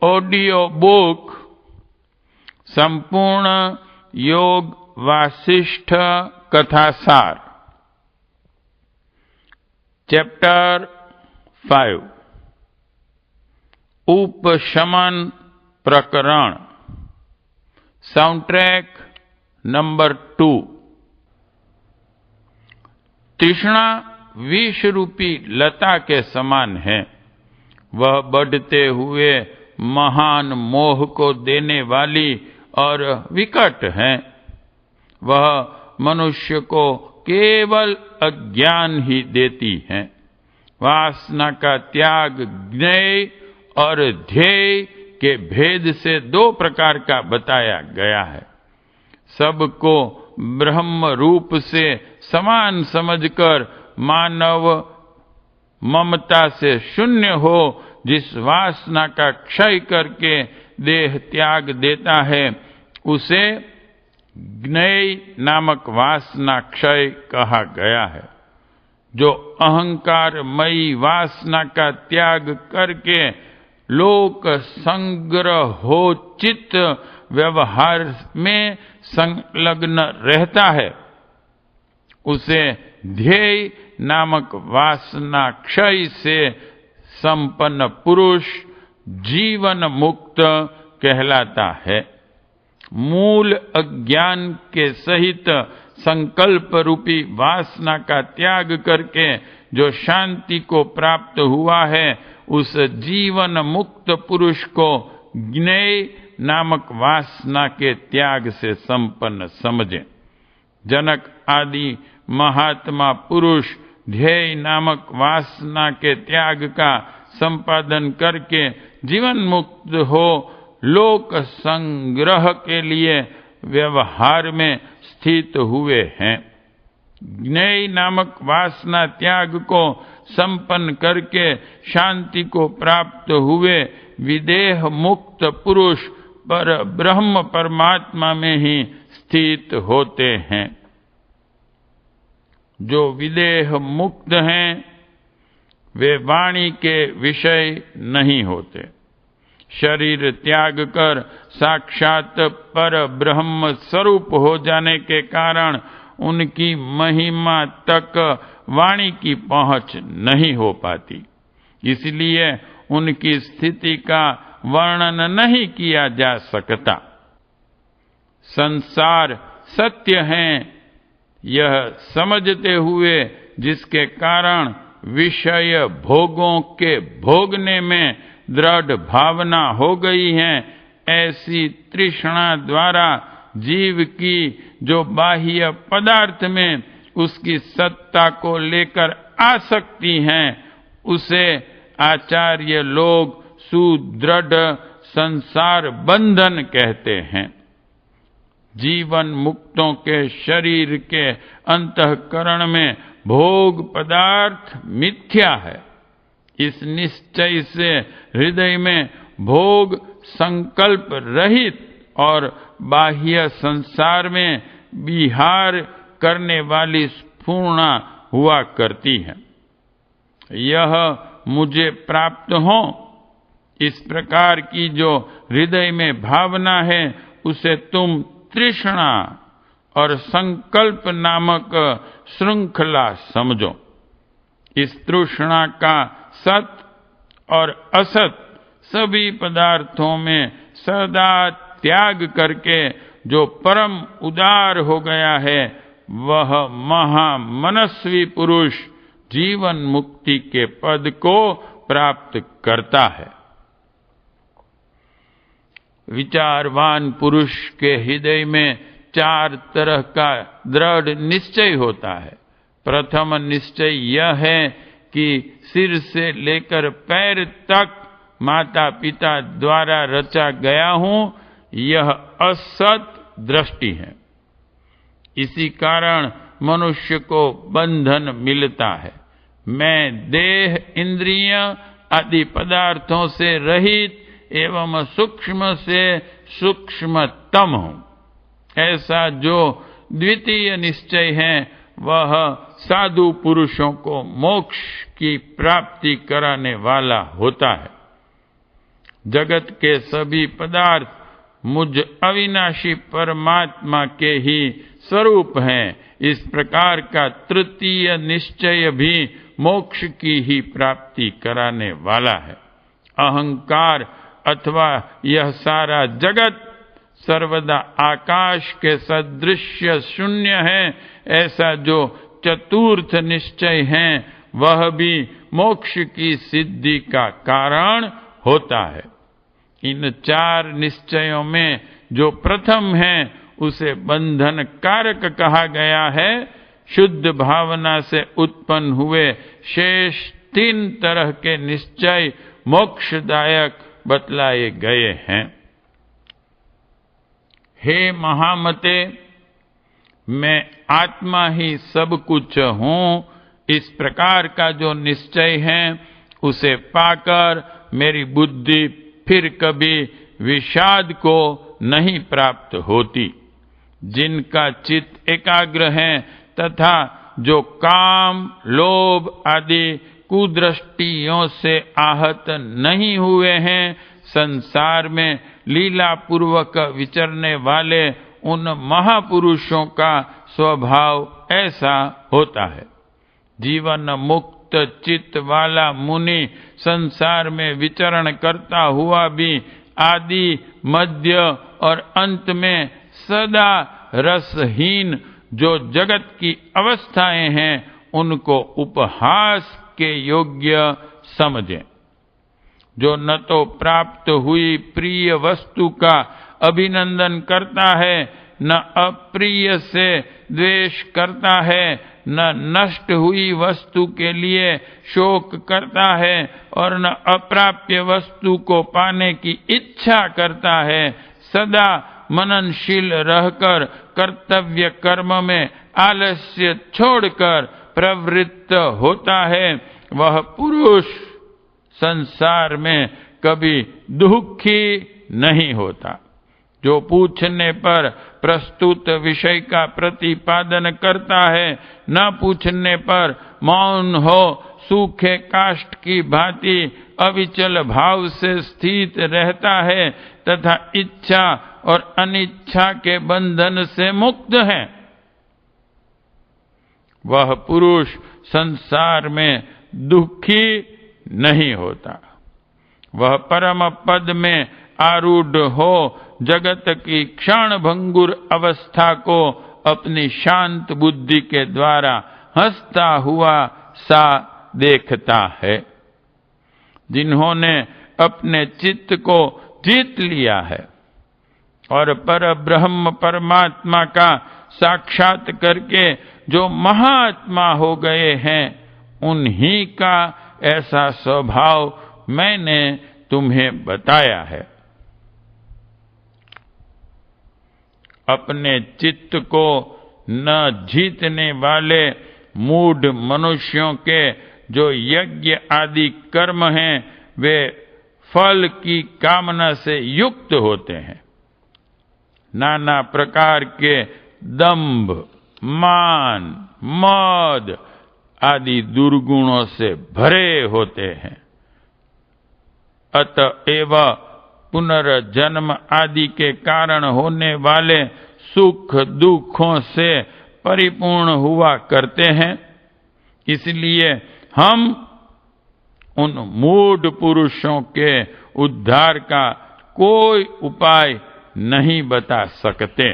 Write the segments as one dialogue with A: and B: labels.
A: Audio book संपूर्ण योग वासिष्ठ कथासार chapter 5 उपशमन प्रकरण साउंड ट्रैक नंबर 2। तृष्णा विष रूपी लता के समान है। वह बढ़ते हुए महान मोह को देने वाली और विकट है। वह मनुष्य को केवल अज्ञान ही देती है। वासना का त्याग ज्ञेय और ध्येय के भेद से 2 प्रकार का बताया गया है। सबको ब्रह्म रूप से समान समझकर मानव ममता से शून्य हो जिस वासना का क्षय करके देह त्याग देता है उसे ज्ञेय नामक वासना क्षय कहा गया है। जो अहंकारमयी वासना का त्याग करके लोक संग्रहोचित व्यवहार में संलग्न रहता है उसे ध्येय नामक वासना क्षय से संपन्न पुरुष जीवन मुक्त कहलाता है। मूल अज्ञान के सहित संकल्प रूपी वासना का त्याग करके जो शांति को प्राप्त हुआ है उस जीवन मुक्त पुरुष को ज्ञेय नामक वासना के त्याग से संपन्न समझें। जनक आदि महात्मा पुरुष ध्येय नामक वासना के त्याग का संपादन करके जीवन मुक्त हो लोक संग्रह के लिए व्यवहार में स्थित हुए हैं। ज्ञेय नामक वासना त्याग को संपन्न करके शांति को प्राप्त हुए विदेह मुक्त पुरुष पर ब्रह्म परमात्मा में ही स्थित होते हैं। जो विदेह मुक्त हैं वे वाणी के विषय नहीं होते। शरीर त्याग कर साक्षात पर ब्रह्म स्वरूप हो जाने के कारण उनकी महिमा तक वाणी की पहुंच नहीं हो पाती। इसलिए उनकी स्थिति का वर्णन नहीं किया जा सकता। संसार सत्य है यह समझते हुए जिसके कारण विषय भोगों के भोगने में दृढ़ भावना हो गई है ऐसी तृष्णा द्वारा जीव की जो बाह्य पदार्थ में उसकी सत्ता को लेकर आ सकती हैं उसे आचार्य लोग सुदृढ़ संसार बंधन कहते हैं। जीवन मुक्तों के शरीर के अंतःकरण में भोग पदार्थ मिथ्या है। इस निश्चय से हृदय में भोग संकल्प रहित और बाह्य संसार में विहार करने वाली स्फूर्णा हुआ करती है। यह मुझे प्राप्त हो इस प्रकार की जो हृदय में भावना है उसे तुम तृष्णा और संकल्प नामक श्रृंखला समझो। इस तृष्णा का सत और असत सभी पदार्थों में सदा त्याग करके जो परम उदार हो गया है वह महामनस्वी पुरुष जीवन मुक्ति के पद को प्राप्त करता है। विचारवान पुरुष के हृदय में 4 तरह का दृढ़ निश्चय होता है। प्रथम निश्चय यह है कि सिर से लेकर पैर तक माता पिता द्वारा रचा गया हूं, यह असत दृष्टि है। इसी कारण मनुष्य को बंधन मिलता है। मैं देह इंद्रिय आदि पदार्थों से रहित एवं सूक्ष्म से सूक्ष्मतम हूं। ऐसा जो द्वितीय निश्चय है वह साधु पुरुषों को मोक्ष की प्राप्ति कराने वाला होता है। जगत के सभी पदार्थ मुझ अविनाशी परमात्मा के ही स्वरूप हैं। इस प्रकार का तृतीय निश्चय भी मोक्ष की ही प्राप्ति कराने वाला है। अहंकार अथवा यह सारा जगत सर्वदा आकाश के सदृश शून्य है, ऐसा जो चतुर्थ निश्चय है वह भी मोक्ष की सिद्धि का कारण होता है। इन चार निश्चयों में जो प्रथम है उसे बंधन कारक कहा गया है। शुद्ध भावना से उत्पन्न हुए शेष तीन तरह के निश्चय मोक्षदायक बतलाए गए हैं। हे महामते, मैं आत्मा ही सब कुछ हूं, इस प्रकार का जो निश्चय है उसे पाकर मेरी बुद्धि फिर कभी विषाद को नहीं प्राप्त होती। जिनका चित्त एकाग्र है तथा जो काम, लोभ आदि कुदृष्टियों से आहत नहीं हुए हैं, संसार में लीला पूर्वक विचरने वाले उन महापुरुषों का स्वभाव ऐसा होता है। जीवन मुक्त चित्त वाला मुनि संसार में विचरण करता हुआ भी आदि, मध्य और अंत में सदा रसहीन जो जगत की अवस्थाएं हैं उनको उपहास के योग्य समझें। जो न तो प्राप्त हुई प्रिय वस्तु का अभिनंदन करता है, न अप्रिय से द्वेष करता है, न नष्ट हुई वस्तु के लिए शोक करता है और न अप्राप्य वस्तु को पाने की इच्छा करता है, सदा मननशील रहकर कर्तव्य कर्म में आलस्य छोड़कर प्रवृत्त होता है, वह पुरुष संसार में कभी दुखी नहीं होता। जो पूछने पर प्रस्तुत विषय का प्रतिपादन करता है, न पूछने पर मौन हो सूखे काष्ठ की भांति अविचल भाव से स्थित रहता है तथा इच्छा और अनिच्छा के बंधन से मुक्त है, वह पुरुष संसार में दुखी नहीं होता। वह परम पद में आरूढ़ हो जगत की क्षण भंगुर अवस्था को अपनी शांत बुद्धि के द्वारा हंसता हुआ सा देखता है। जिन्होंने अपने चित्त को जीत लिया है और पर ब्रह्म परमात्मा का साक्षात करके जो महात्मा हो गए हैं, उन्हीं का ऐसा स्वभाव मैंने तुम्हें बताया है। अपने चित्त को न जीतने वाले मूढ़ मनुष्यों के जो यज्ञ आदि कर्म हैं, वे फल की कामना से युक्त होते हैं। नाना प्रकार के दंभ, मान, मद आदि दुर्गुणों से भरे होते हैं। अतएव पुनर्जन्म आदि के कारण होने वाले सुख दुखों से परिपूर्ण हुआ करते हैं। इसलिए हम उन मूढ़ पुरुषों के उद्धार का कोई उपाय नहीं बता सकते।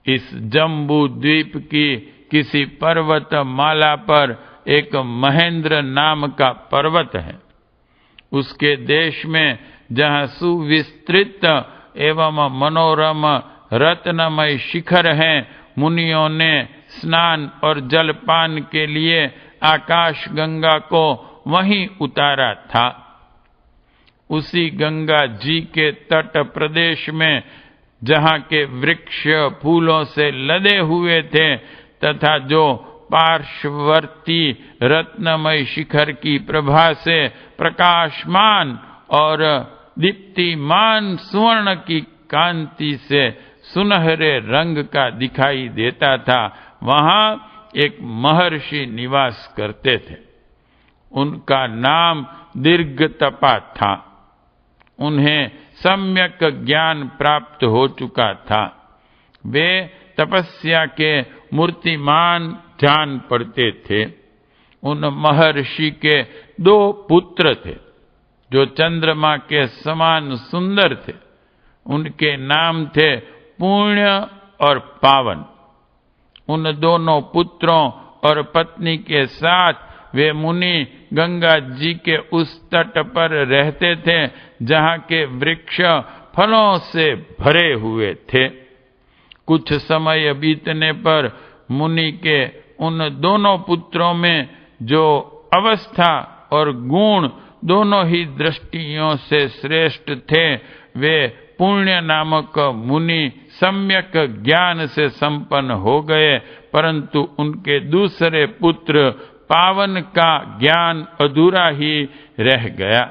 A: इस जम्बू द्वीप की किसी पर्वत माला पर एक महेंद्र नाम का पर्वत है। उसके देश में जहाँ सुविस्तृत एवं मनोरम रत्नमय शिखर हैं, मुनियों ने स्नान और जलपान के लिए आकाश गंगा को वहीं उतारा था। उसी गंगा जी के तट प्रदेश में जहाँ के वृक्ष फूलों से लदे हुए थे तथा जो पार्श्ववर्ती रत्नमय शिखर की प्रभा से प्रकाशमान और दीप्तिमान स्वर्ण की कांति से सुनहरे रंग का दिखाई देता था, वहां एक महर्षि निवास करते थे। उनका नाम दीर्घतपा था। उन्हें सम्यक ज्ञान प्राप्त हो चुका था। वे तपस्या के मूर्तिमान जान पड़ते थे। उन महर्षि के 2 पुत्र थे जो चंद्रमा के समान सुंदर थे। उनके नाम थे पुण्य और पावन। उन दोनों पुत्रों और पत्नी के साथ वे मुनि गंगा जी के उस तट पर रहते थे जहां के वृक्ष फलों से भरे हुए थे। कुछ समय बीतने पर मुनि के उन दोनों पुत्रों में जो अवस्था और गुण दोनों ही दृष्टियों से श्रेष्ठ थे, वे पुण्य नामक मुनि सम्यक ज्ञान से संपन्न हो गए, परंतु उनके दूसरे पुत्र पावन का ज्ञान अधूरा ही रह गया।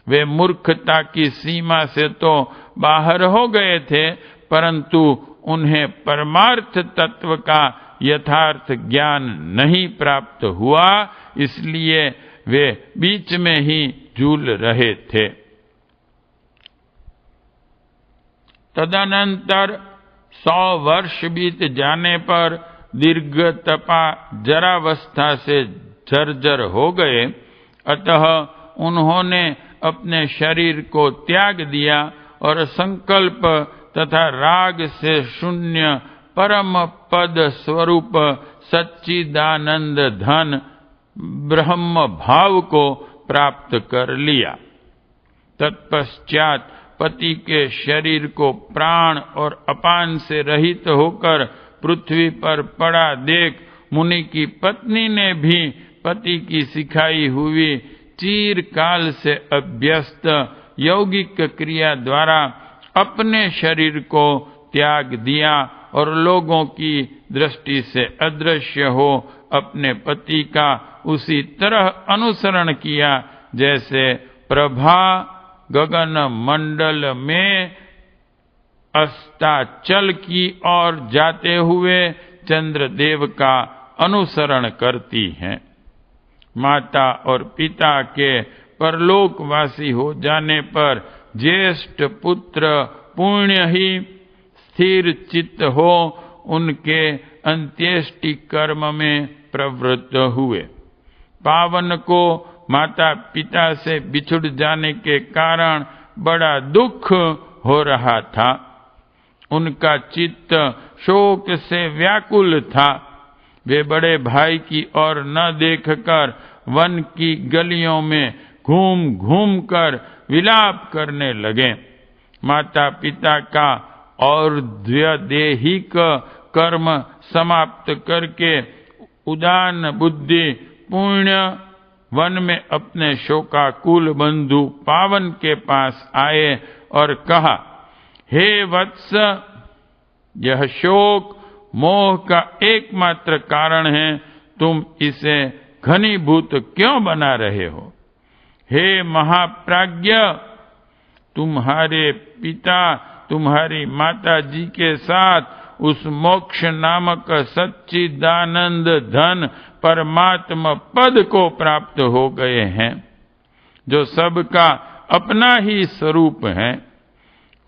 A: वे मूर्खता की सीमा से तो बाहर हो गए थे, परंतु उन्हें परमार्थ तत्व का यथार्थ ज्ञान नहीं प्राप्त हुआ, इसलिए वे बीच में ही झूल रहे थे। तदनंतर 100 वर्ष बीत जाने पर दीर्घतपा जरावस्था से जर्जर हो गए। अतः उन्होंने अपने शरीर को त्याग दिया और संकल्प तथा राग से शून्य परम पद स्वरूप सच्चिदानंद धन ब्रह्म भाव को प्राप्त कर लिया। तत्पश्चात पति के शरीर को प्राण और अपान से रहित होकर पृथ्वी पर पड़ा देख मुनि की पत्नी ने भी पति की सिखाई हुई चिरकाल से अभ्यस्त यौगिक क्रिया द्वारा अपने शरीर को त्याग दिया और लोगों की दृष्टि से अदृश्य हो अपने पति का उसी तरह अनुसरण किया जैसे प्रभा गगन मंडल में अस्ताचल की ओर जाते हुए चंद्रदेव का अनुसरण करती हैं। माता और पिता के परलोकवासी हो जाने पर ज्येष्ठ पुत्र पुण्य ही स्थिर चित्त हो उनके अंत्येष्टि कर्म में प्रवृत्त हुए। पावन को माता पिता से बिछुड़ जाने के कारण बड़ा दुख हो रहा था। उनका चित्त शोक से व्याकुल था। वे बड़े भाई की ओर न देखकर वन की गलियों में घूम घूम कर विलाप करने लगे। माता पिता का और द्व्यदेहिक कर्म समाप्त करके उदान बुद्धि पुण्य वन में अपने शोकाकुल बंधु पावन के पास आए और कहा, हे वत्स, यह शोक मोह का एकमात्र कारण है, तुम इसे घनीभूत क्यों बना रहे हो? हे महाप्राज्ञ, तुम्हारे पिता तुम्हारी माता जी के साथ उस मोक्ष नामक सच्चिदानंद धन परमात्मा पद को प्राप्त हो गए हैं, जो सबका अपना ही स्वरूप है।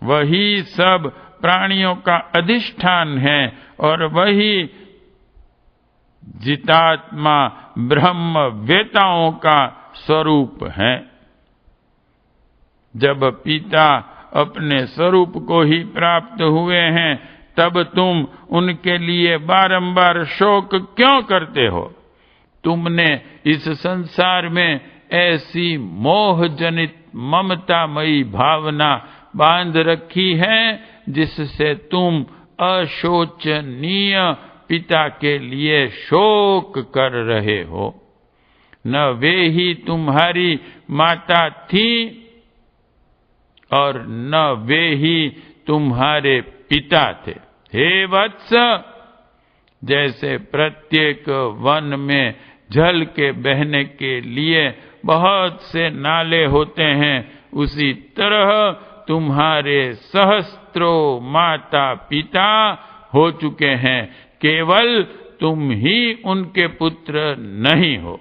A: वही सब प्राणियों का अधिष्ठान है और वही जितात्मा ब्रह्म वेताओं का स्वरूप है। जब पिता अपने स्वरूप को ही प्राप्त हुए हैं, तब तुम उनके लिए बारंबार शोक क्यों करते हो? तुमने इस संसार में ऐसी मोहजनित ममतामयी भावना बांध रखी है जिससे तुम अशोचनीय पिता के लिए शोक कर रहे हो। न वे ही तुम्हारी माता थी और न वे ही तुम्हारे पिता थे। हे वत्स, जैसे प्रत्येक वन में जल के बहने के लिए बहुत से नाले होते हैं, उसी तरह तुम्हारे सहस्त्रों माता पिता हो चुके हैं, केवल तुम ही उनके पुत्र नहीं हो।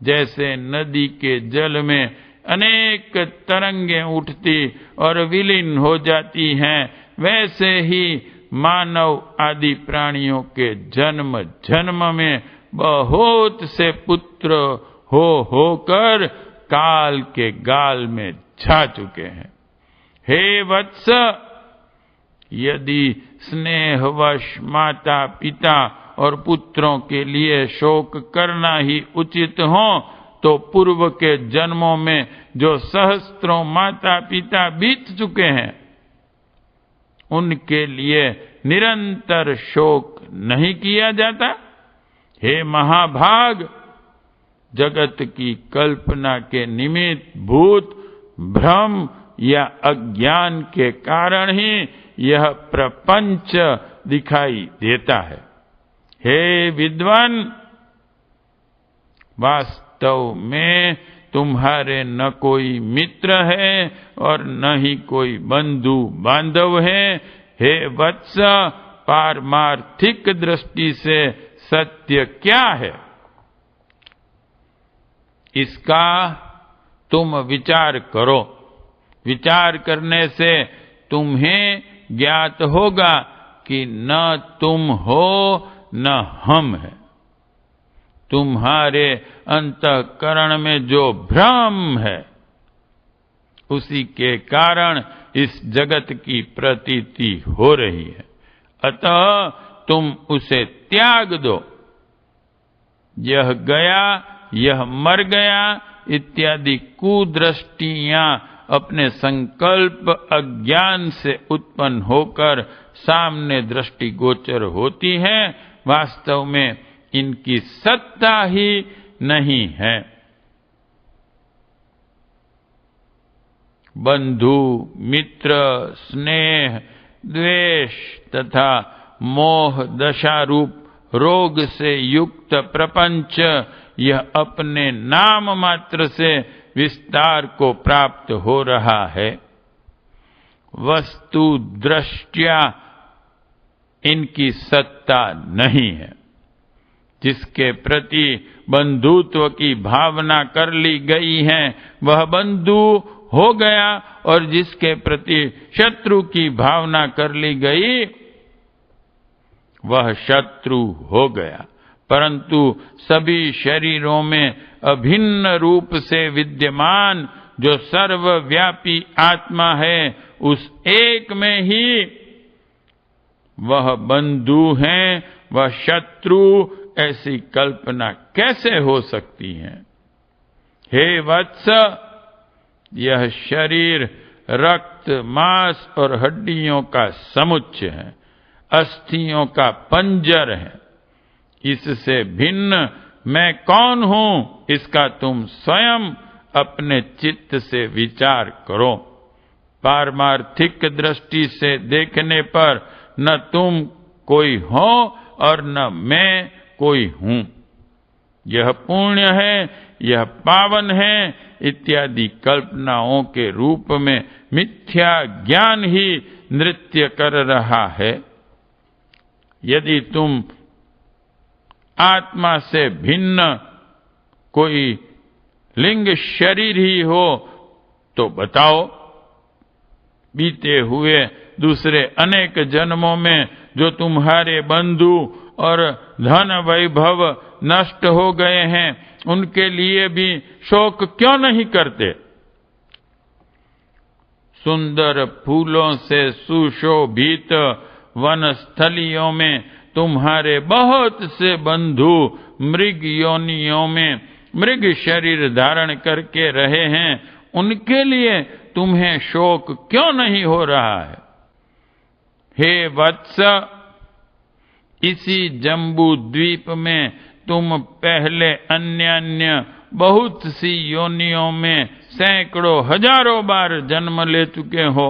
A: जैसे नदी के जल में अनेक तरंगें उठती और विलीन हो जाती हैं, वैसे ही मानव आदि प्राणियों के जन्म जन्म में बहुत से पुत्र होकर काल के गाल में जा चुके हैं। हे वत्स, यदि स्नेहवश माता पिता और पुत्रों के लिए शोक करना ही उचित हो, तो पूर्व के जन्मों में जो सहस्त्रों माता पिता बीत चुके हैं, उनके लिए निरंतर शोक नहीं किया जाता? हे महाभाग, जगत की कल्पना के निमित्त भूत भ्रम या अज्ञान के कारण ही यह प्रपंच दिखाई देता है। हे विद्वान, वास्तव में तुम्हारे न कोई मित्र है और न ही कोई बंधु बांधव है। हे वत्स, पारमार्थिक दृष्टि से सत्य क्या है, इसका तुम विचार करो। विचार करने से तुम्हें ज्ञात होगा कि न तुम हो न हम है। तुम्हारे अंतःकरण में जो भ्रम है, उसी के कारण इस जगत की प्रतीति हो रही है। अतः तुम उसे त्याग दो। यह गया, यह मर गया इत्यादि कुदृष्टियां अपने संकल्प अज्ञान से उत्पन्न होकर सामने दृष्टिगोचर होती है, वास्तव में इनकी सत्ता ही नहीं है। बंधु, मित्र, स्नेह, द्वेष तथा मोह दशा रूप रोग से युक्त प्रपंच यह अपने नाम मात्र से विस्तार को प्राप्त हो रहा है। वस्तु दृष्टया इनकी सत्ता नहीं है। जिसके प्रति बंधुत्व की भावना कर ली गई है, वह बंधु हो गया, और जिसके प्रति शत्रु की भावना कर ली गई, वह शत्रु हो गया। परंतु सभी शरीरों में अभिन्न रूप से विद्यमान जो सर्वव्यापी आत्मा है, उस एक में ही वह बंधु हैं, वह शत्रु, ऐसी कल्पना कैसे हो सकती है? हे वत्स, यह शरीर रक्त, मांस और हड्डियों का समुच्चय है, अस्थियों का पंजर है। इससे भिन्न मैं कौन हूं, इसका तुम स्वयं अपने चित्त से विचार करो। पारमार्थिक दृष्टि से देखने पर न तुम कोई हो और न मैं कोई हूं। यह पुण्य है, यह पावन है इत्यादि कल्पनाओं के रूप में मिथ्या ज्ञान ही नृत्य कर रहा है। यदि तुम आत्मा से भिन्न कोई लिंग शरीर ही हो तो बताओ, बीते हुए दूसरे अनेक जन्मों में जो तुम्हारे बंधु और धन वैभव नष्ट हो गए हैं, उनके लिए भी शोक क्यों नहीं करते? सुंदर फूलों से सुशोभित वनस्थलियों में तुम्हारे बहुत से बंधु मृग योनियों में मृग शरीर धारण करके रहे हैं, उनके लिए तुम्हें शोक क्यों नहीं हो रहा है? हे वत्स, इसी जम्बू द्वीप में तुम पहले अन्य बहुत सी योनियों में सैकड़ों हजारों बार जन्म ले चुके हो।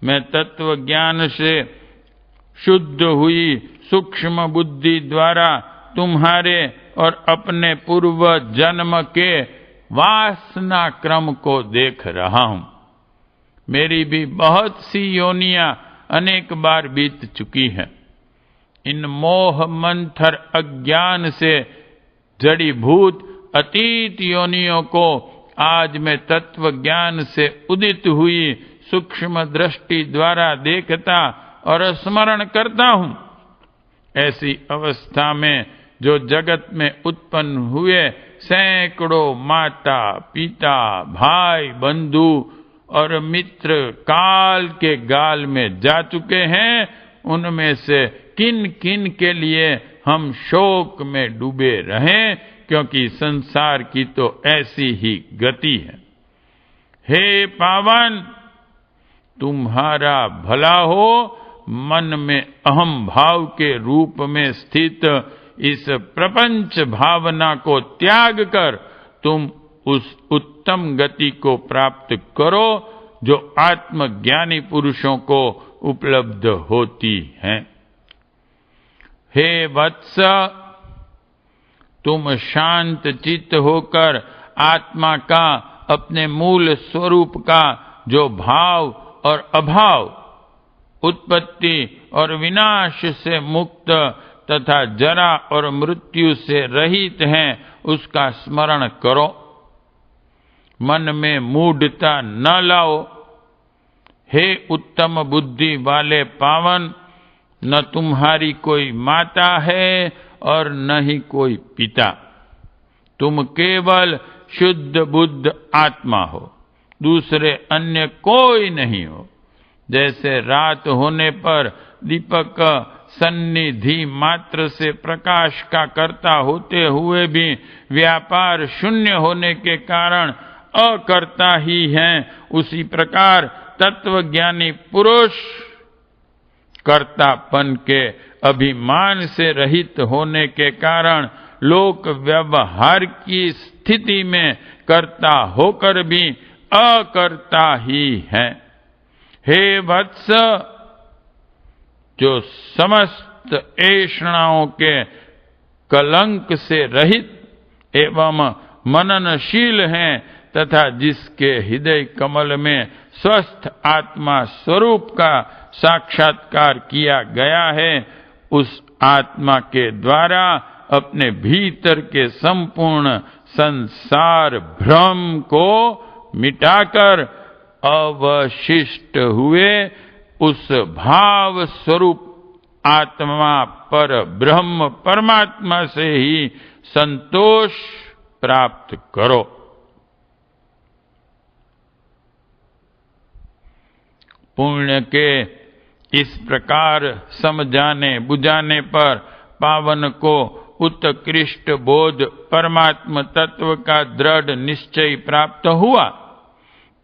A: मैं तत्व ज्ञान से शुद्ध हुई सूक्ष्म बुद्धि द्वारा तुम्हारे और अपने पूर्व जन्म के वासना क्रम को देख रहा हूं। मेरी भी बहुत सी योनियां अनेक बार बीत चुकी हैं। इन मोह मंथर अज्ञान से जड़ीभूत अतीत योनियों को आज मैं तत्व ज्ञान से उदित हुई सूक्ष्म दृष्टि द्वारा देखता और स्मरण करता हूं। ऐसी अवस्था में जो जगत में उत्पन्न हुए सैकड़ों माता पिता भाई बंधु और मित्र काल के गाल में जा चुके हैं, उनमें से किन किन के लिए हम शोक में डूबे रहें, क्योंकि संसार की तो ऐसी ही गति है। हे पावन, तुम्हारा भला हो। मन में अहम भाव के रूप में स्थित इस प्रपंच भावना को त्याग कर तुम उस उत्तम गति को प्राप्त करो जो आत्मज्ञानी पुरुषों को उपलब्ध होती है। हे वत्स, तुम शांत चित्त होकर आत्मा का अपने मूल स्वरूप का जो भाव और अभाव, उत्पत्ति और विनाश से मुक्त तथा जरा और मृत्यु से रहित हैं, उसका स्मरण करो। मन में मूढ़ता न लाओ। हे उत्तम बुद्धि वाले पावन, न तुम्हारी कोई माता है और न ही कोई पिता। तुम केवल शुद्ध बुद्ध आत्मा हो, दूसरे अन्य कोई नहीं हो। जैसे रात होने पर दीपक सन्निधि मात्र से प्रकाश का कर्ता होते हुए भी व्यापार शून्य होने के कारण अकर्ता ही हैं, उसी प्रकार तत्वज्ञानी पुरुष कर्तापन के अभिमान से रहित होने के कारण लोक व्यवहार की स्थिति में कर्ता होकर भी अकर्ता ही है। हे वत्स, जो समस्त ऐषणाओं के कलंक से रहित एवं मननशील हैं तथा जिसके हृदय कमल में स्वस्थ आत्मा स्वरूप का साक्षात्कार किया गया है, उस आत्मा के द्वारा अपने भीतर के संपूर्ण संसार भ्रम को मिटाकर अवशिष्ट हुए उस भाव स्वरूप आत्मा पर ब्रह्म परमात्मा से ही संतोष प्राप्त करो। पुण्य के इस प्रकार समझाने बुझाने पर पावन को उत्कृष्ट बोध परमात्म तत्व का दृढ़ निश्चय प्राप्त हुआ।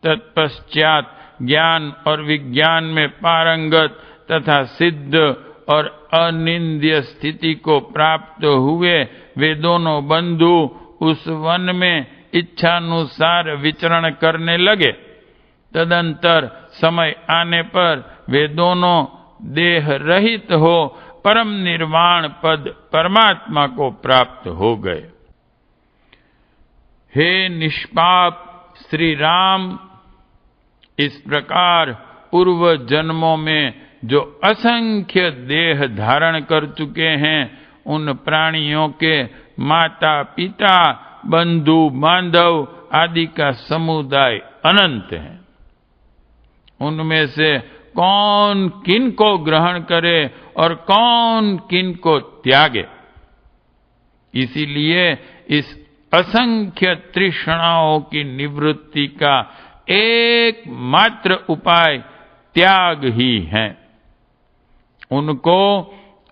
A: तत्पश्चात ज्ञान और विज्ञान में पारंगत तथा सिद्ध और अनिंद्य स्थिति को प्राप्त हुए वे दोनों बंधु उस वन में इच्छानुसार विचरण करने लगे। तदंतर समय आने पर वे दोनों देह रहित हो परम निर्वाण पद परमात्मा को प्राप्त हो गए। हे निष्पाप श्री राम, इस प्रकार पूर्व जन्मों में जो असंख्य देह धारण कर चुके हैं, उन प्राणियों के माता पिता बंधु बांधव आदि का समुदाय अनंत है। उनमें से कौन किन को ग्रहण करे और कौन किन को त्यागे। इसीलिए इस असंख्य तृष्णाओं की निवृत्ति का एकमात्र उपाय त्याग ही है। उनको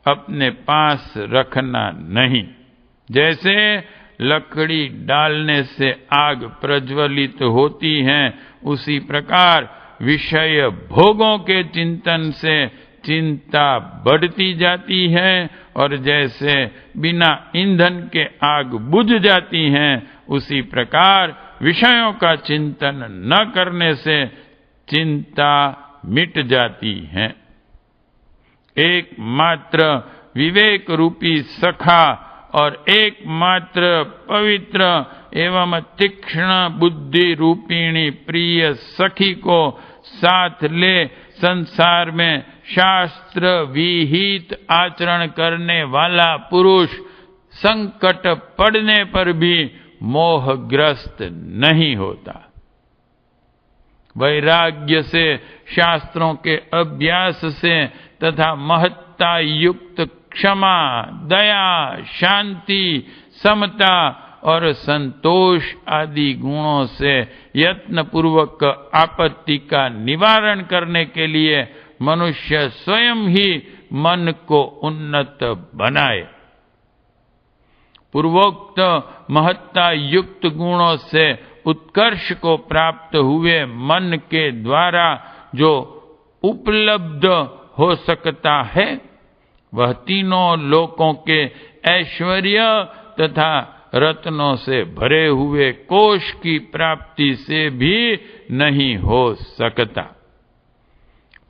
A: अपने पास रखना नहीं। जैसे लकड़ी डालने से आग प्रज्वलित होती है, उसी प्रकार विषय भोगों के चिंतन से चिंता बढ़ती जाती है, और जैसे बिना ईंधन के आग बुझ जाती है, उसी प्रकार विषयों का चिंतन न करने से चिंता मिट जाती है। एकमात्र विवेक रूपी सखा और एकमात्र पवित्र एवं तीक्ष्ण बुद्धि रूपिणी प्रिय सखी को साथ ले संसार में शास्त्र विहित आचरण करने वाला पुरुष संकट पड़ने पर भी मोहग्रस्त नहीं होता। वैराग्य से, शास्त्रों के अभ्यास से तथा महत्ता युक्त क्षमा, दया, शांति, समता और संतोष आदि गुणों से यत्न पूर्वक आपत्ति का निवारण करने के लिए मनुष्य स्वयं ही मन को उन्नत बनाए। पूर्वोक्त महत्ता युक्त गुणों से उत्कर्ष को प्राप्त हुए मन के द्वारा जो उपलब्ध हो सकता है वह तीनों लोकों के ऐश्वर्य तथा रत्नों से भरे हुए कोष की प्राप्ति से भी नहीं हो सकता।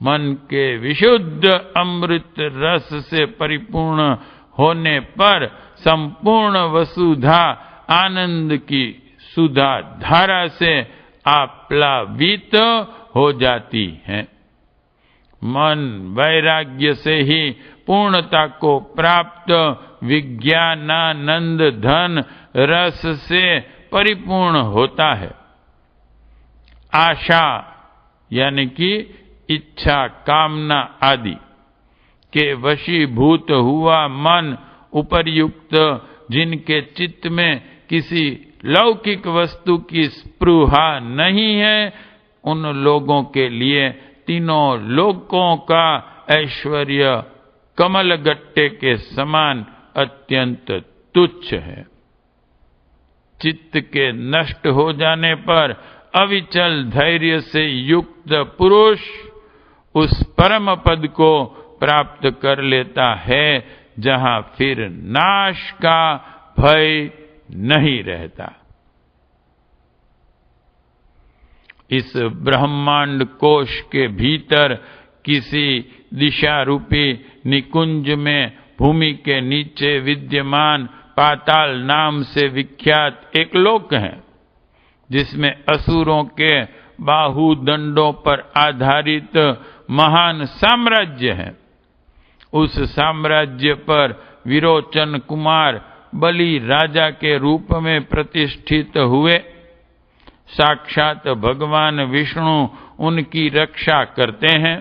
A: मन के विशुद्ध अमृत रस से परिपूर्ण होने पर संपूर्ण वसुधा आनंद की सुधा धारा से आप्लावित हो जाती है। मन वैराग्य से ही पूर्णता को प्राप्त विज्ञानानंद धन रस से परिपूर्ण होता है। आशा यानी कि इच्छा, कामना आदि के वशीभूत हुआ मन उपर्युक्त जिनके चित्त में किसी लौकिक वस्तु की स्पृहा नहीं है, उन लोगों के लिए तीनों लोकों का ऐश्वर्य कमल गट्टे के समान अत्यंत तुच्छ है। चित्त के नष्ट हो जाने पर अविचल धैर्य से युक्त पुरुष उस परम पद को प्राप्त कर लेता है जहां फिर नाश का भय नहीं रहता। इस ब्रह्मांड कोश के भीतर किसी दिशा रूपी निकुंज में भूमि के नीचे विद्यमान पाताल नाम से विख्यात एक लोक है जिसमें असुरों के बाहुदंडों पर आधारित महान साम्राज्य है। उस साम्राज्य पर विरोचन कुमार बलि राजा के रूप में प्रतिष्ठित हुए। साक्षात भगवान विष्णु उनकी रक्षा करते हैं।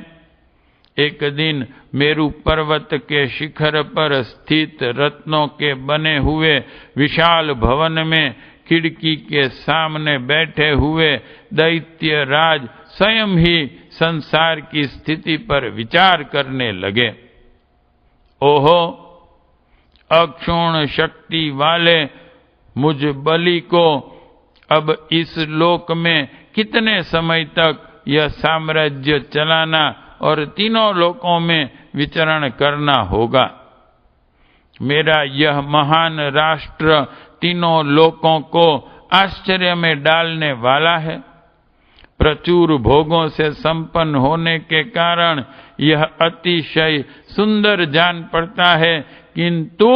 A: एक दिन मेरु पर्वत के शिखर पर स्थित रत्नों के बने हुए विशाल भवन में खिड़की के सामने बैठे हुए दैत्य राज स्वयं ही संसार की स्थिति पर विचार करने लगे। ओहो, अक्षुण्ण शक्ति वाले मुझ बलि को अब इस लोक में कितने समय तक यह साम्राज्य चलाना और तीनों लोकों में विचरण करना होगा। मेरा यह महान राष्ट्र तीनों लोकों को आश्चर्य में डालने वाला है। प्रचुर भोगों से संपन्न होने के कारण यह अतिशय सुंदर जान पड़ता है, किंतु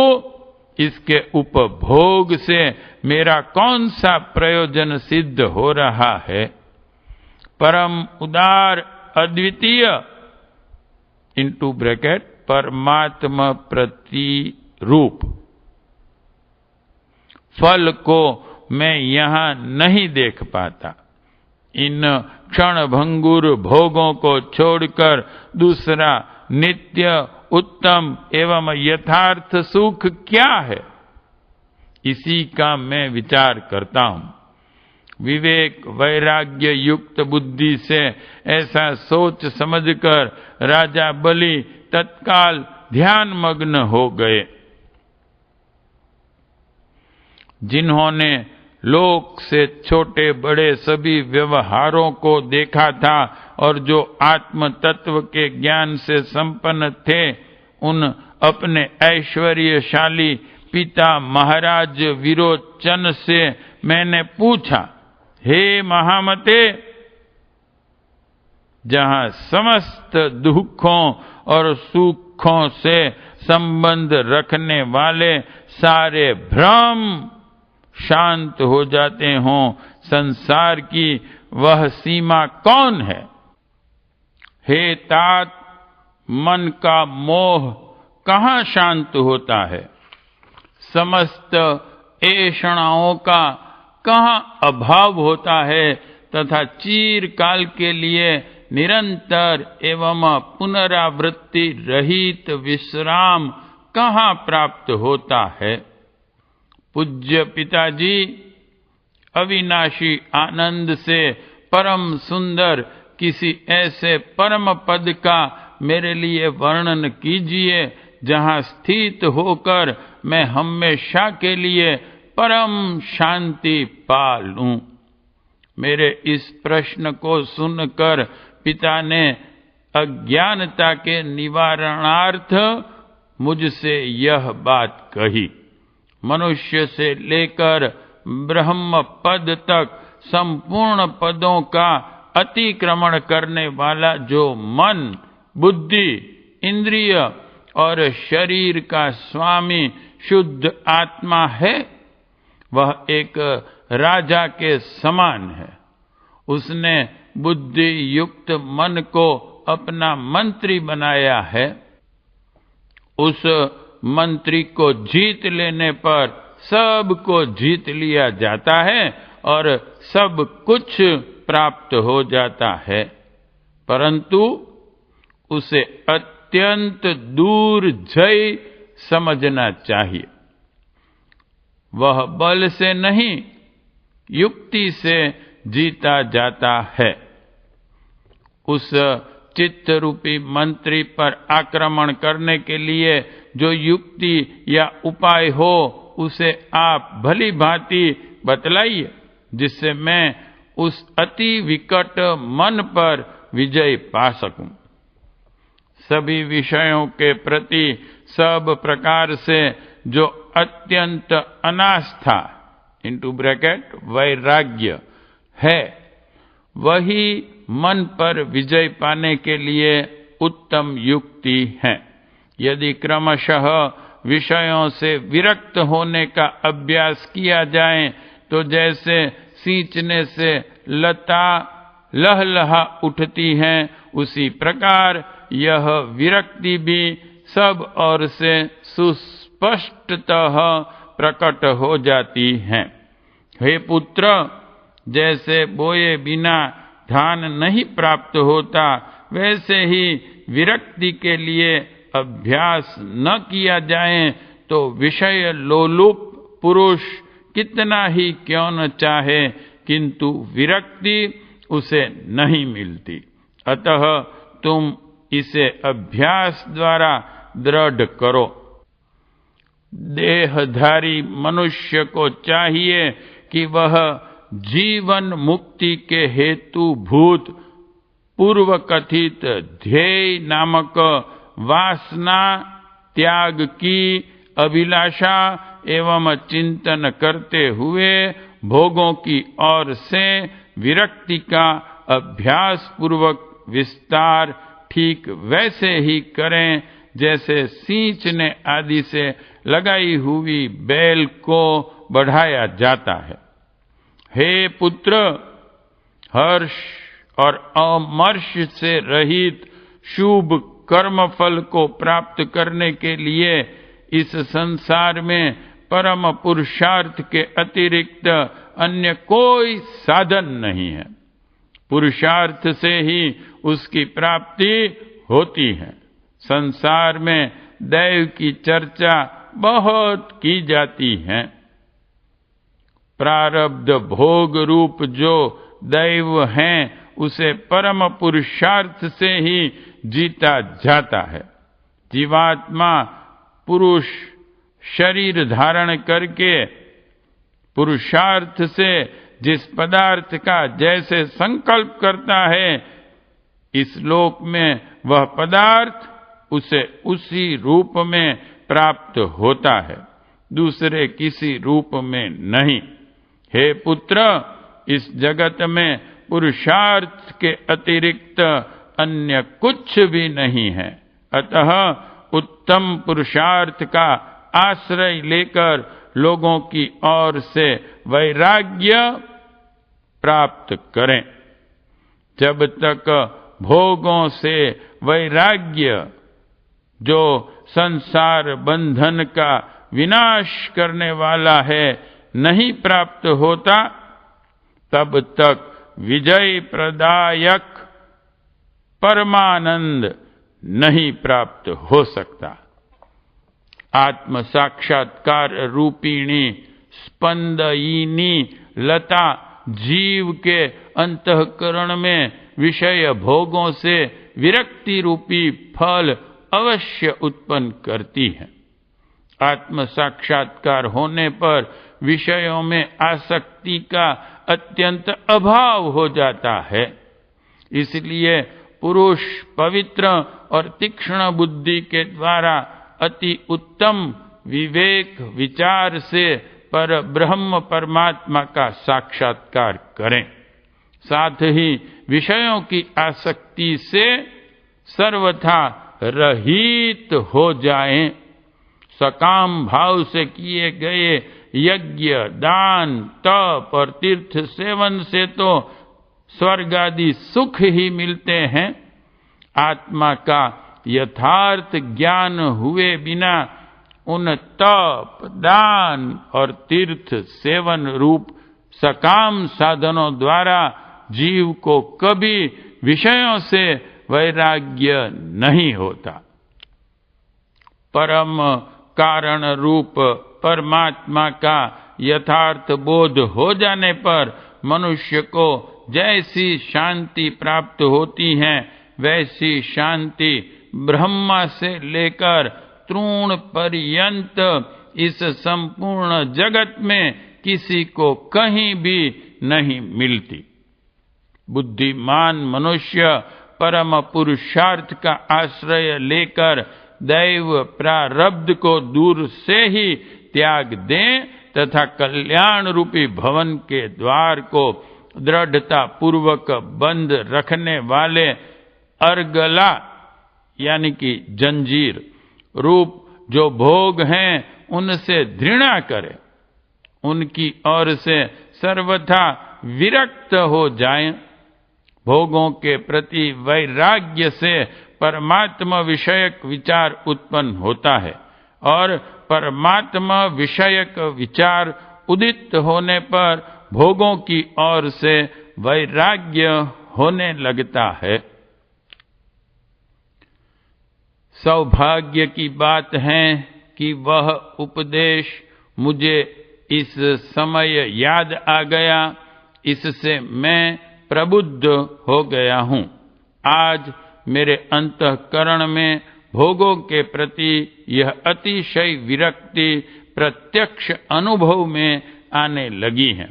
A: इसके उपभोग से मेरा कौन सा प्रयोजन सिद्ध हो रहा है। परम उदार अद्वितीय इंटू ब्रैकेट परमात्मा प्रतिरूप फल को मैं यहां नहीं देख पाता। इन क्षणभंगुर भोगों को छोड़कर दूसरा नित्य उत्तम एवं यथार्थ सुख क्या है, इसी का मैं विचार करता हूं। विवेक वैराग्य युक्त बुद्धि से ऐसा सोच समझकर राजा बलि तत्काल ध्यान मग्न हो गए। जिन्होंने लोक से छोटे बड़े सभी व्यवहारों को देखा था और जो आत्म तत्व के ज्ञान से संपन्न थे, उन अपने ऐश्वर्यशाली पिता महाराज विरोचन से मैंने पूछा, हे महामते, जहां समस्त दुखों और सुखों से संबंध रखने वाले सारे भ्रम शांत हो जाते हों, संसार की वह सीमा कौन है? हे तात, मन का मोह कहाँ शांत होता है? समस्त ऐषणाओं का कहाँ अभाव होता है तथा चिरकाल के लिए निरंतर एवं पुनरावृत्ति रहित विश्राम कहाँ प्राप्त होता है। पूज्य पिताजी, अविनाशी आनंद से परम सुंदर किसी ऐसे परम पद का मेरे लिए वर्णन कीजिए जहाँ स्थित होकर मैं हमेशा के लिए परम शांति पा लूं। मेरे इस प्रश्न को सुनकर पिता ने अज्ञानता के निवारणार्थ मुझसे यह बात कही। मनुष्य से लेकर ब्रह्म पद तक संपूर्ण पदों का अतिक्रमण करने वाला जो मन, बुद्धि, इंद्रिय और शरीर का स्वामी शुद्ध आत्मा है, वह एक राजा के समान है। उसने बुद्धि युक्त मन को अपना मंत्री बनाया है। उस मंत्री को जीत लेने पर सबको जीत लिया जाता है और सब कुछ प्राप्त हो जाता है, परंतु उसे अत्यंत दुर्जय समझना चाहिए। वह बल से नहीं, युक्ति से जीता जाता है। उस चित्त रूपी मंत्री पर आक्रमण करने के लिए जो युक्ति या उपाय हो, उसे आप भली भांति बतलाइए, जिससे मैं उस अति विकट मन पर विजय पा सकूं। सभी विषयों के प्रति सब प्रकार से जो अत्यंत अनास्था वैराग्य है, वही मन पर विजय पाने के लिए उत्तम युक्ति है। यदि क्रमशः विषयों से विरक्त होने का अभ्यास किया जाए तो जैसे सींचने से लता लहलहा उठती है, उसी प्रकार यह विरक्ति भी सब ओर से सुस्पष्टतः प्रकट हो जाती है। हे पुत्र, जैसे बोए बिना धान नहीं प्राप्त होता, वैसे ही विरक्ति के लिए अभ्यास न किया जाए तो विषय लोलुप पुरुष कितना ही क्यों न चाहे, किंतु विरक्ति उसे नहीं मिलती। अतः तुम इसे अभ्यास द्वारा दृढ़ करो। देहधारी मनुष्य को चाहिए कि वह जीवन मुक्ति के हेतु भूत पूर्व कथित ध्येय नामक वासना त्याग की अभिलाषा एवं चिंतन करते हुए भोगों की ओर से विरक्ति का अभ्यास पूर्वक विस्तार ठीक वैसे ही करें जैसे सींचने आदि से लगाई हुई बेल को बढ़ाया जाता है। हे पुत्र, हर्ष और अमर्ष से रहित शुभ कर्म फल को प्राप्त करने के लिए इस संसार में परम पुरुषार्थ के अतिरिक्त अन्य कोई साधन नहीं है। पुरुषार्थ से ही उसकी प्राप्ति होती है। संसार में दैव की चर्चा बहुत की जाती है। प्रारब्ध भोग रूप जो दैव हैं, उसे परम पुरुषार्थ से ही जीता जाता है। जीवात्मा पुरुष शरीर धारण करके पुरुषार्थ से जिस पदार्थ का जैसे संकल्प करता है, इस लोक में वह पदार्थ उसे उसी रूप में प्राप्त होता है, दूसरे किसी रूप में नहीं। हे पुत्र, इस जगत में पुरुषार्थ के अतिरिक्त अन्य कुछ भी नहीं है। अतः उत्तम पुरुषार्थ का आश्रय लेकर लोगों की ओर से वैराग्य प्राप्त करें। जब तक भोगों से वैराग्य, जो संसार बंधन का विनाश करने वाला है, नहीं प्राप्त होता, तब तक विजय प्रदायक परमानंद नहीं प्राप्त हो सकता। आत्म साक्षात्कार रूपिणी स्पंदयिनी लता जीव के अंतःकरण में विषय भोगों से विरक्ति रूपी फल अवश्य उत्पन्न करती है। आत्म साक्षात्कार होने पर विषयों में आसक्ति का अत्यंत अभाव हो जाता है। इसलिए पुरुष पवित्र और तीक्ष्ण बुद्धि के द्वारा अति उत्तम विवेक विचार से पर ब्रह्म परमात्मा का साक्षात्कार करें, साथ ही विषयों की आसक्ति से सर्वथा रहित हो जाएं। सकाम भाव से किए गए यज्ञ, दान, तप और तीर्थ सेवन से तो स्वर्ग आदि सुख ही मिलते हैं। आत्मा का यथार्थ ज्ञान हुए बिना उन तप, दान और तीर्थ सेवन रूप सकाम साधनों द्वारा जीव को कभी विषयों से वैराग्य नहीं होता। परम कारण रूप परमात्मा का यथार्थ बोध हो जाने पर मनुष्य को जैसी शांति प्राप्त होती है, वैसी शांति ब्रह्मा से लेकर तृण पर्यंत इस संपूर्ण जगत में किसी को कहीं भी नहीं मिलती। बुद्धिमान मनुष्य परम पुरुषार्थ का आश्रय लेकर दैव प्रारब्ध को दूर से ही त्याग दें तथा कल्याण रूपी भवन के द्वार को दृढ़ता पूर्वक बंद रखने वाले अर्गला यानी कि जंजीर रूप जो भोग हैं उनसे घृणा करे, उनकी ओर से सर्वथा विरक्त हो जाएं। भोगों के प्रति वैराग्य से परमात्मा विषयक विचार उत्पन्न होता है और परमात्मा विषयक विचार उदित होने पर भोगों की ओर से वैराग्य होने लगता है। सौभाग्य की बात है कि वह उपदेश मुझे इस समय याद आ गया, इससे मैं प्रबुद्ध हो गया हूं। आज मेरे अंतःकरण में भोगों के प्रति यह अतिशय विरक्ति प्रत्यक्ष अनुभव में आने लगी है।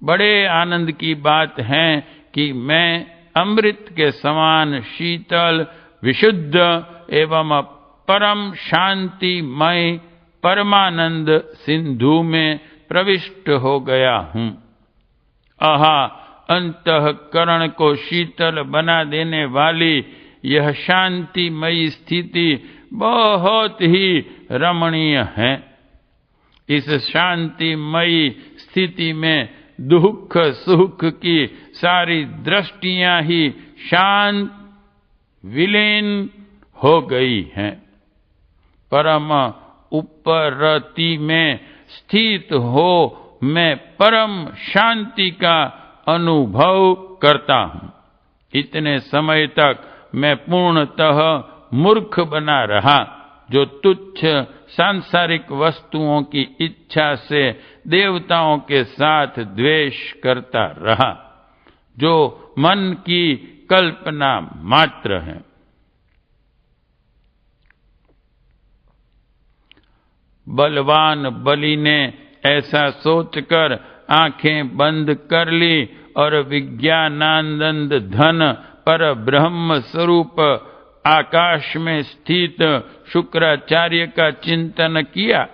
A: बड़े आनंद की बात है कि मैं अमृत के समान शीतल, विशुद्ध एवं परम शांतिमय परमानंद सिंधु में प्रविष्ट हो गया हूं। आहा, अंतःकरण को शीतल बना देने वाली यह शांतिमयी स्थिति बहुत ही रमणीय है। इस शांतिमयी स्थिति में दुख सुख की सारी दृष्टियां ही शांत विलीन हो गई हैं। परम उपरति में स्थित हो मैं परम शांति का अनुभव करता हूं। इतने समय तक मैं पूर्णतः मूर्ख बना रहा, जो तुच्छ सांसारिक वस्तुओं की इच्छा से देवताओं के साथ द्वेष करता रहा, जो मन की कल्पना मात्र है। बलवान बलि ने ऐसा सोचकर आंखें बंद कर ली और विज्ञानानंद धन पर ब्रह्म स्वरूप आकाश में स्थित शुक्राचार्य का चिंतन किया।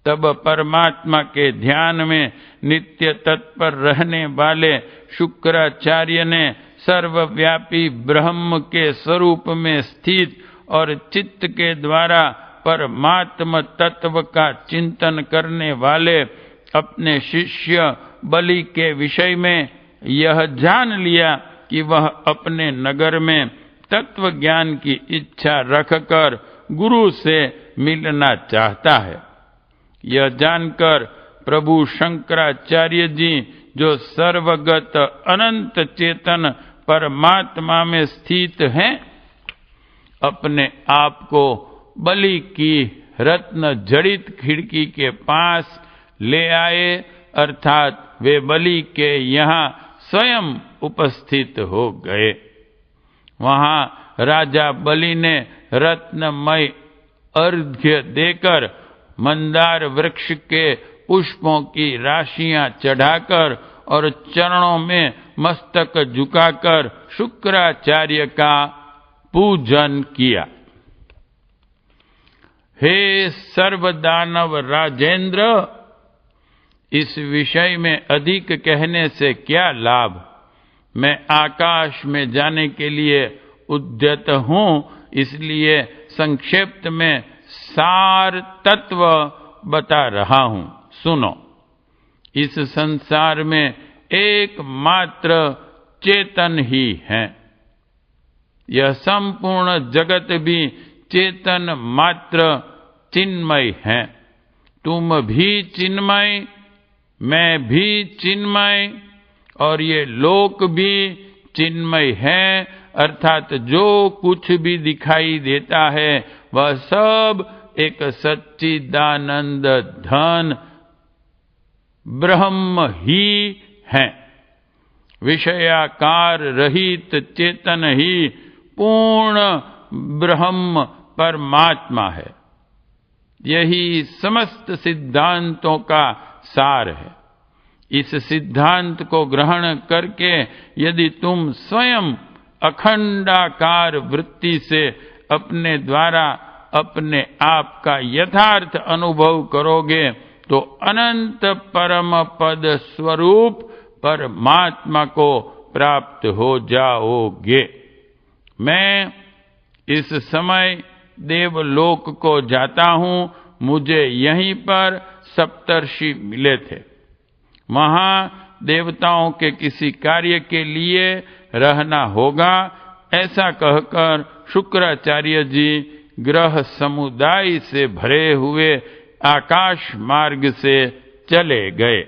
A: तब परमात्मा के ध्यान में नित्य तत्पर रहने वाले शुक्राचार्य ने सर्वव्यापी ब्रह्म के स्वरूप में स्थित और चित्त के द्वारा परमात्म तत्व का चिंतन करने वाले अपने शिष्य बलि के विषय में यह जान लिया कि वह अपने नगर में तत्व ज्ञान की इच्छा रखकर गुरु से मिलना चाहता है। यह जानकर प्रभु शंकराचार्य जी जो सर्वगत अनंत चेतन परमात्मा में स्थित हैं, अपने आप को बलि की रत्न जड़ित खिड़की के पास ले आए, अर्थात वे बलि के यहाँ स्वयं उपस्थित हो गए। वहां राजा बलि ने रत्नमय अर्घ्य देकर मंदार वृक्ष के पुष्पों की राशियां चढ़ाकर और चरणों में मस्तक झुकाकर शुक्राचार्य का पूजन किया। हे सर्वदानव राजेंद्र, इस विषय में अधिक कहने से क्या लाभ। मैं आकाश में जाने के लिए उद्यत हूं, इसलिए संक्षिप्त में सार तत्व बता रहा हूं। सुनो, इस संसार में एकमात्र चेतन ही है। यह संपूर्ण जगत भी चेतन मात्र चिन्मय है। तुम भी चिन्मय, मैं भी चिन्मय, और ये लोक भी चिन्मय है, अर्थात जो कुछ भी दिखाई देता है वह सब एक सच्चिदानंद धन ब्रह्म ही है। विषयाकार रहित चेतन ही पूर्ण ब्रह्म परमात्मा है। यही समस्त सिद्धांतों का सार है। इस सिद्धांत को ग्रहण करके यदि तुम स्वयं अखंडाकार वृत्ति से अपने द्वारा अपने आप का यथार्थ अनुभव करोगे तो अनंत परम पद स्वरूप परमात्मा को प्राप्त हो जाओगे। मैं इस समय देवलोक को जाता हूं। मुझे यहीं पर सप्तर्षि मिले थे। वहां देवताओं के किसी कार्य के लिए रहना होगा, ऐसा कहकर शुक्राचार्य जी ग्रह समुदाय से भरे हुए आकाश मार्ग से चले गए।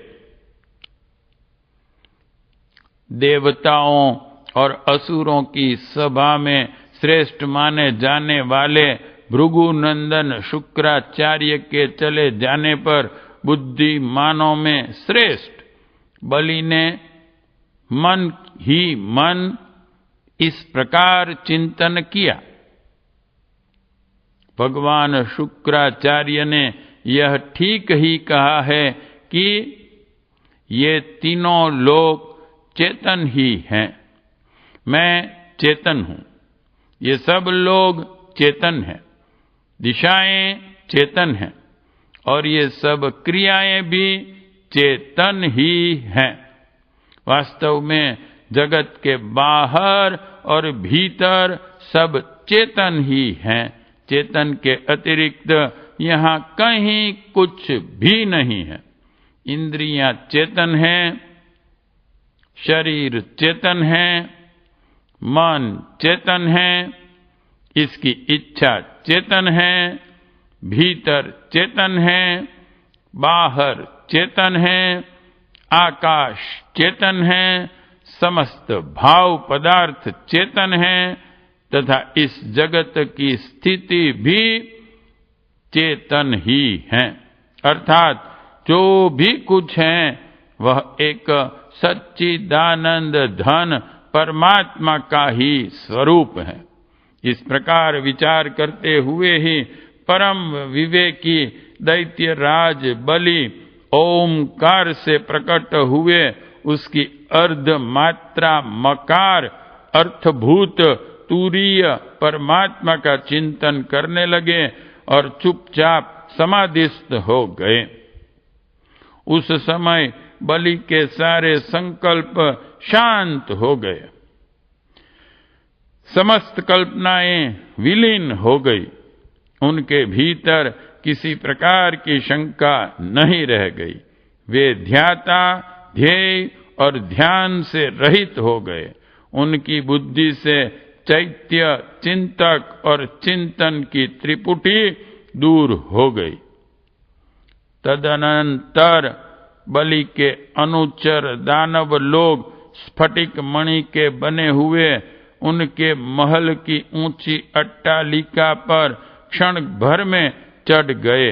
A: देवताओं और असुरों की सभा में श्रेष्ठ माने जाने वाले भृगुनंदन शुक्राचार्य के चले जाने पर बुद्धिमानों में श्रेष्ठ बलि ने मन ही मन इस प्रकार चिंतन किया। भगवान शुक्राचार्य ने यह ठीक ही कहा है कि ये तीनों लोग चेतन ही हैं। मैं चेतन हूं, ये सब लोग चेतन हैं, दिशाएं चेतन हैं और ये सब क्रियाएं भी चेतन ही हैं। वास्तव में जगत के बाहर और भीतर सब चेतन ही हैं। चेतन के अतिरिक्त यहाँ कहीं कुछ भी नहीं है। इंद्रियां चेतन हैं, शरीर चेतन है, मन चेतन है, इसकी इच्छा चेतन है, भीतर चेतन है, बाहर चेतन है, आकाश चेतन है, समस्त भाव पदार्थ चेतन है तथा इस जगत की स्थिति भी चेतन ही है। अर्थात जो भी कुछ है वह एक सच्चिदानंद धन परमात्मा का ही स्वरूप है। इस प्रकार विचार करते हुए ही परम विवेकी दैत्य राज बलि ओमकार से प्रकट हुए उसकी अर्ध मात्रा मकार अर्थभूत तूरीय परमात्मा का चिंतन करने लगे और चुपचाप समाधिस्थ हो गए। उस समय बलि के सारे संकल्प शांत हो गए, समस्त कल्पनाएं विलीन हो गई। उनके भीतर किसी प्रकार की शंका नहीं रह गई। वे ध्याता, ध्येय और ध्यान से रहित हो गए। उनकी बुद्धि से चैत्य, चिंतक और चिंतन की त्रिपुटी दूर हो गई। तदनंतर बलि के अनुचर दानव लोग स्फटिक मणि के बने हुए उनके महल की ऊंची अट्टालिका पर क्षण भर में चढ़ गए।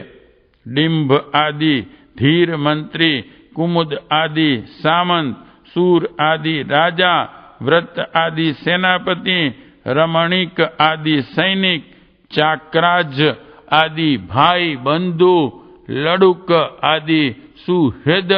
A: डिंभ आदि धीर मंत्री, कुमुद आदि सामंत, सूर आदि राजा, व्रत आदि सेनापति, रमणीक आदि सैनिक, चाक्राज आदि भाई बंधु, लड़ुक आदि सुहृद,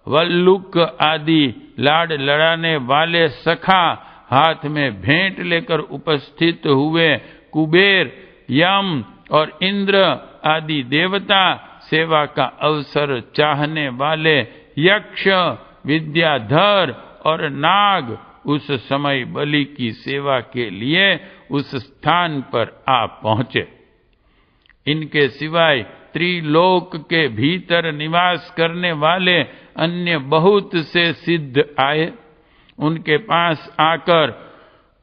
A: वल्लुक आदि लाड लड़ाने वाले सखा, हाथ में भेंट लेकर उपस्थित हुए कुबेर, यम और इंद्र आदि देवता, सेवा का अवसर चाहने वाले यक्ष, विद्याधर और नाग उस समय बलि की सेवा के लिए उस स्थान पर आ पहुंचे। इनके सिवाय त्रिलोक के भीतर निवास करने वाले अन्य बहुत से सिद्ध आए। उनके पास आकर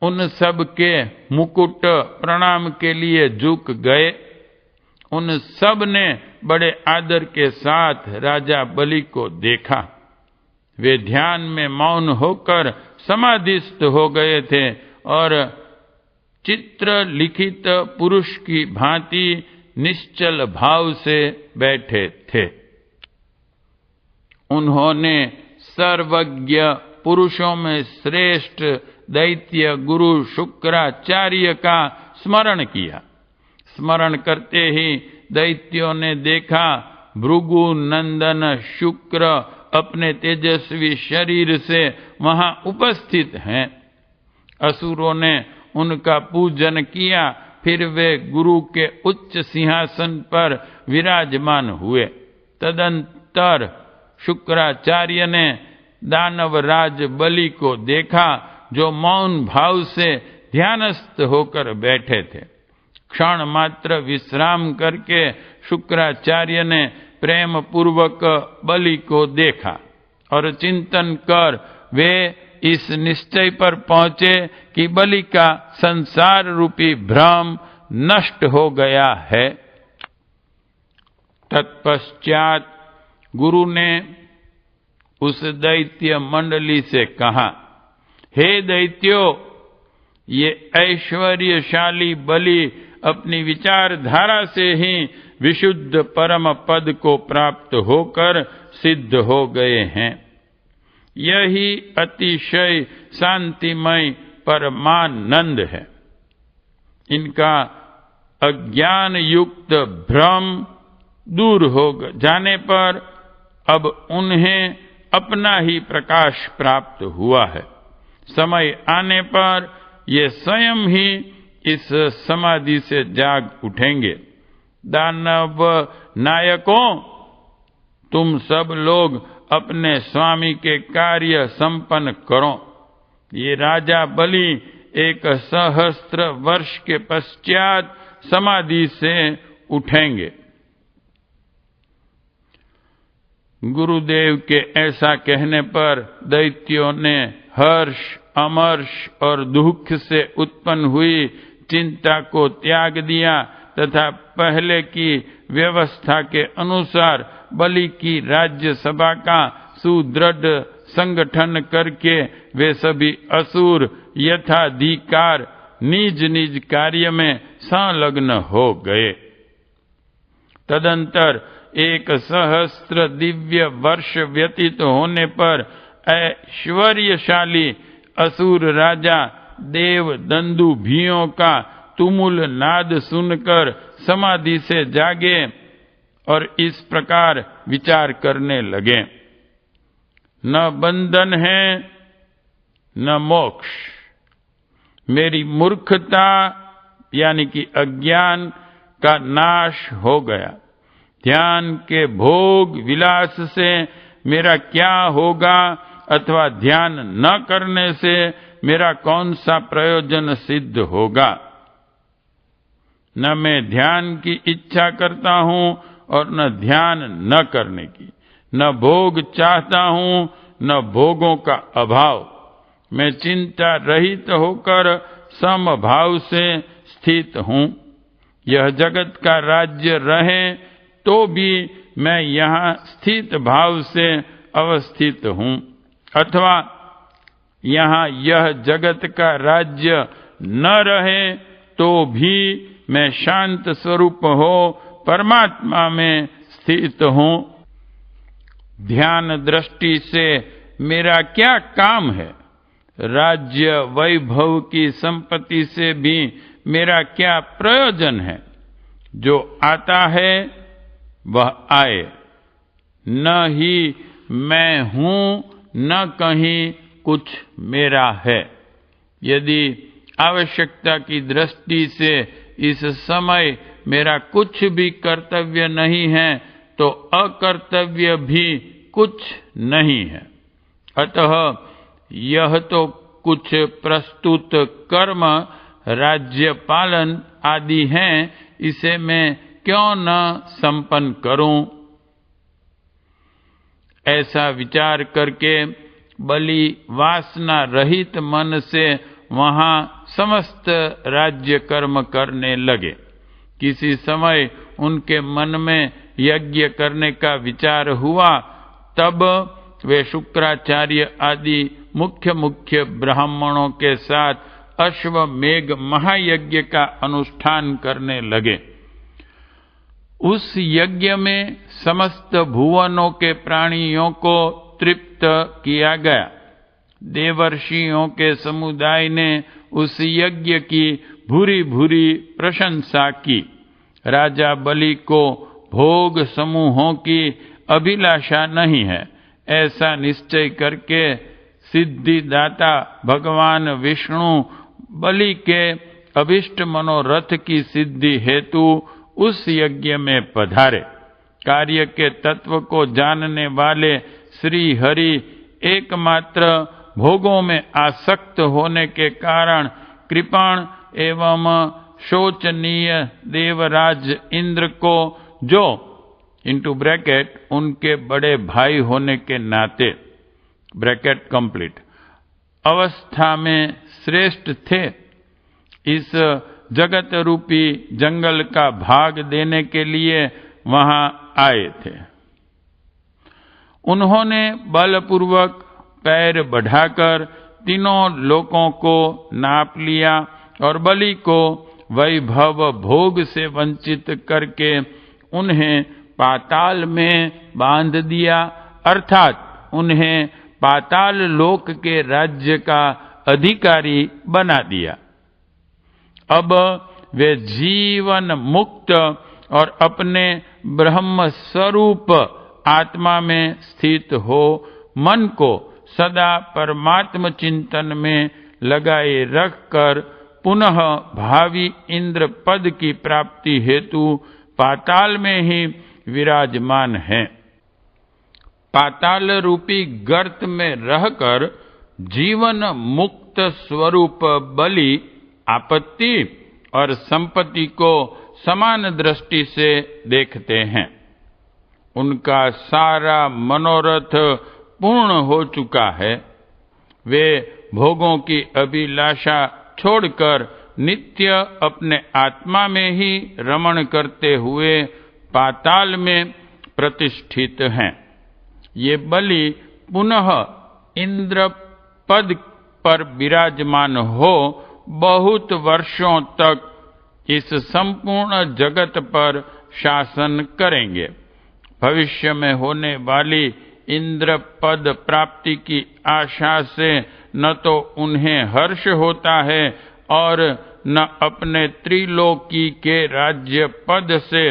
A: उन सब के मुकुट प्रणाम के लिए झुक गए। उन सब ने बड़े आदर के साथ राजा बलि को देखा। वे ध्यान में मौन होकर समाधिस्थ हो गए थे और चित्र लिखित पुरुष की भांति निश्चल भाव से बैठे थे। उन्होंने सर्वज्ञ पुरुषों में श्रेष्ठ दैत्य गुरु शुक्राचार्य का स्मरण किया। स्मरण करते ही दैत्यों ने देखा भृगु नंदन शुक्र अपने तेजस्वी शरीर से वहां उपस्थित हैं। असुरों ने उनका पूजन किया, फिर वे गुरु के उच्च सिंहासन पर विराजमान हुए। तदंतर शुक्राचार्य ने दानवराज बलि को देखा, जो मौन भाव से ध्यानस्थ होकर बैठे थे। क्षण मात्र विश्राम करके शुक्राचार्य ने प्रेम पूर्वक बलि को देखा और चिंतन कर वे इस निश्चय पर पहुंचे कि बलि का संसार रूपी भ्रम नष्ट हो गया है। तत्पश्चात गुरु ने उस दैत्य मंडली से कहा, हे दैत्यो, ये ऐश्वर्यशाली बलि अपनी विचारधारा से ही विशुद्ध परम पद को प्राप्त होकर सिद्ध हो गए हैं। यही अतिशय शांतिमय परमानंद है। इनका अज्ञान युक्त भ्रम दूर हो जाने पर अब उन्हें अपना ही प्रकाश प्राप्त हुआ है। समय आने पर ये स्वयं ही इस समाधि से जाग उठेंगे। दानव नायकों, तुम सब लोग अपने स्वामी के कार्य संपन्न करो। ये राजा बलि 1 सहस्त्र वर्ष के पश्चात समाधि से उठेंगे। गुरुदेव के ऐसा कहने पर दैत्यों ने हर्ष, अमर्ष और दुख से उत्पन्न हुई चिंता को त्याग दिया तथा पहले की व्यवस्था के अनुसार बलि की राज्य सभा का सुदृढ़ संगठन करके वे सभी असुर यथाधिकार निज निज कार्य में संलग्न हो गए। तदंतर 1 सहस्त्र दिव्य वर्ष व्यतीत होने पर ऐश्वर्यशाली असुर राजा देव दंदुभियों का तुमुल नाद सुनकर समाधि से जागे और इस प्रकार विचार करने लगे, न बंधन है न मोक्ष। मेरी मूर्खता यानी कि अज्ञान का नाश हो गया। ध्यान के भोग विलास से मेरा क्या होगा अथवा ध्यान न करने से मेरा कौन सा प्रयोजन सिद्ध होगा। न मैं ध्यान की इच्छा करता हूं और न ध्यान न करने की, न भोग चाहता हूं न भोगों का अभाव। मैं चिंता रहित होकर समभाव से स्थित हूं। यह जगत का राज्य रहे तो भी मैं यहाँ स्थित भाव से अवस्थित हूँ, अथवा यहाँ यह जगत का राज्य न रहे तो भी मैं शांत स्वरूप हो परमात्मा में स्थित हूँ। ध्यान दृष्टि से मेरा क्या काम है? राज्य वैभव की संपत्ति से भी मेरा क्या प्रयोजन है? जो आता है वह आए, न ही मैं हूं न कहीं कुछ मेरा है। यदि आवश्यकता की दृष्टि से इस समय मेरा कुछ भी कर्तव्य नहीं है तो अकर्तव्य भी कुछ नहीं है। अतः यह तो कुछ प्रस्तुत कर्म राज्य पालन आदि हैं, इसे मैं क्यों न संपन्न करूं? ऐसा विचार करके बलि वासना रहित मन से वहां समस्त राज्य कर्म करने लगे। किसी समय उनके मन में यज्ञ करने का विचार हुआ, तब वे शुक्राचार्य आदि मुख्य मुख्य ब्राह्मणों के साथ अश्वमेघ महायज्ञ का अनुष्ठान करने लगे। उस यज्ञ में समस्त भुवनों के प्राणियों को तृप्त किया गया। देवर्षियों के समुदाय ने उस यज्ञ की भूरी भूरी प्रशंसा की। राजा बलि को भोग समूहों की अभिलाषा नहीं है, ऐसा निश्चय करके सिद्धिदाता भगवान विष्णु बलि के अभिष्ट मनोरथ की सिद्धि हेतु उस यज्ञ में पधारे। कार्य के तत्व को जानने वाले श्री हरि एकमात्र भोगों में आसक्त होने के कारण कृपण एवं शोचनीय देवराज इंद्र को, जो इंटू ब्रैकेट उनके बड़े भाई होने के नाते ब्रैकेट कंप्लीट अवस्था में श्रेष्ठ थे, इस जगत रूपी जंगल का भाग देने के लिए वहां आए थे। उन्होंने बलपूर्वक पैर बढ़ाकर तीनों लोकों को नाप लिया और बलि को वैभव भोग से वंचित करके उन्हें पाताल में बांध दिया, अर्थात उन्हें पाताल लोक के राज्य का अधिकारी बना दिया। अब वे जीवन मुक्त और अपने ब्रह्म स्वरूप आत्मा में स्थित हो मन को सदा परमात्म चिंतन में लगाए रखकर पुनः भावी इंद्र पद की प्राप्ति हेतु पाताल में ही विराजमान हैं। पाताल रूपी गर्त में रहकर जीवन मुक्त स्वरूप बलि आपत्ति और संपत्ति को समान दृष्टि से देखते हैं। उनका सारा मनोरथ पूर्ण हो चुका है। वे भोगों की अभिलाषा छोड़कर नित्य अपने आत्मा में ही रमण करते हुए पाताल में प्रतिष्ठित हैं। ये बलि पुनः इंद्र पद पर विराजमान हो बहुत वर्षों तक इस संपूर्ण जगत पर शासन करेंगे। भविष्य में होने वाली इंद्र पद प्राप्ति की आशा से न तो उन्हें हर्ष होता है और न अपने त्रिलोकी के राज्य पद से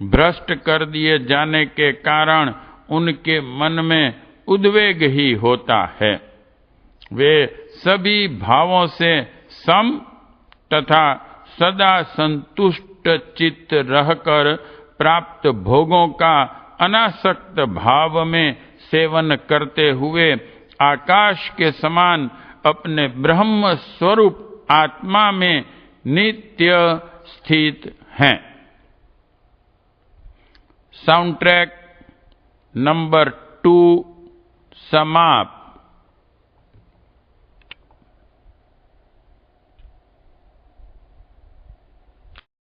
A: भ्रष्ट कर दिए जाने के कारण उनके मन में उद्वेग ही होता है। वे सभी भावों से सम तथा सदा संतुष्ट चित्त रहकर प्राप्त भोगों का अनासक्त भाव में सेवन करते हुए आकाश के समान अपने ब्रह्म स्वरूप आत्मा में नित्य स्थित हैं। साउंड ट्रैक नंबर 2 समाप्त।